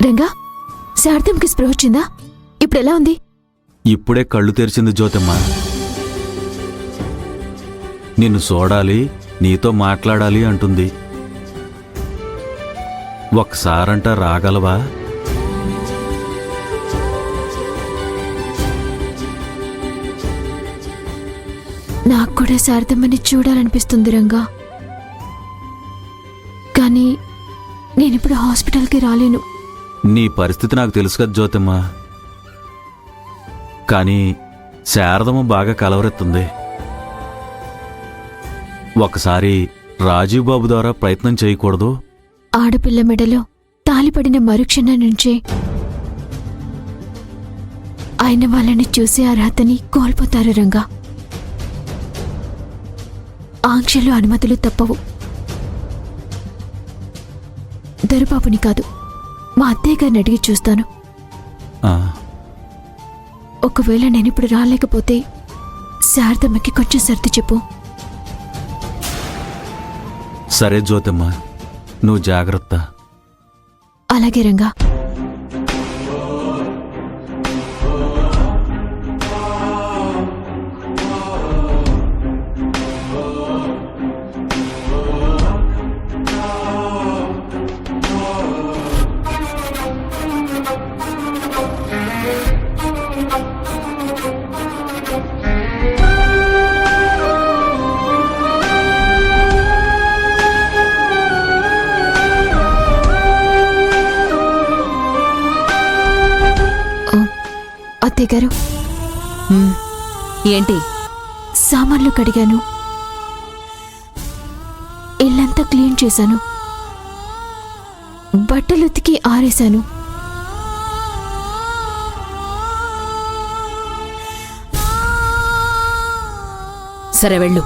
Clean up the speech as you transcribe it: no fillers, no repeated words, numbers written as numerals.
రంగా, శారదంకి స్పృహ వచ్చిందా? ఇప్పుడెలా ఉంది? ఇప్పుడే కళ్ళు తెరిచింది జ్యోతమ్మ. నిన్ను చూడాలి, నీతో మాట్లాడాలి అంటుంది. ఒకసారంట రాగలవా? నాకు కూడా శారదమ్మని చూడాలనిపిస్తుంది రంగా. కానీ నేనిప్పుడు హాస్పిటల్కి రాలేను. నీ పరిస్థితి నాకు తెలుసు కదా జ్యోతమ్మ. కానీ శారదమ్మ బాగా కలవరెత్తుంది. ఒకసారి రాజీవ్ బాబు ద్వారా ప్రయత్నం చేయకూడదు? ఆడపిల్ల మెడలో తాలిపడిన మరుక్షణం నుంచే ఆయన వాళ్ళని చూసే అర్హతని కోల్పోతారు రంగా. ఆంక్షలు అనుమతులు తప్పవు. దొరబాబుని కాదు, మా అత్తయ్య గారిని అడిగి చూస్తాను. ఒకవేళ నేనిప్పుడు రాలేకపోతే శారదమ్మకి కొంచెం సర్ది చెప్పు. సరే జ్యోతమ్మ, నువ్వు జాగ్రత్త. అలాగే రంగా. అత్తయ్య గారు, ఏంటి? సామాన్లు కడిగాను, ఇల్లంతా క్లీన్ చేశాను, బట్టలు ఉతికి ఆరేశాను. సరే వెళ్ళు.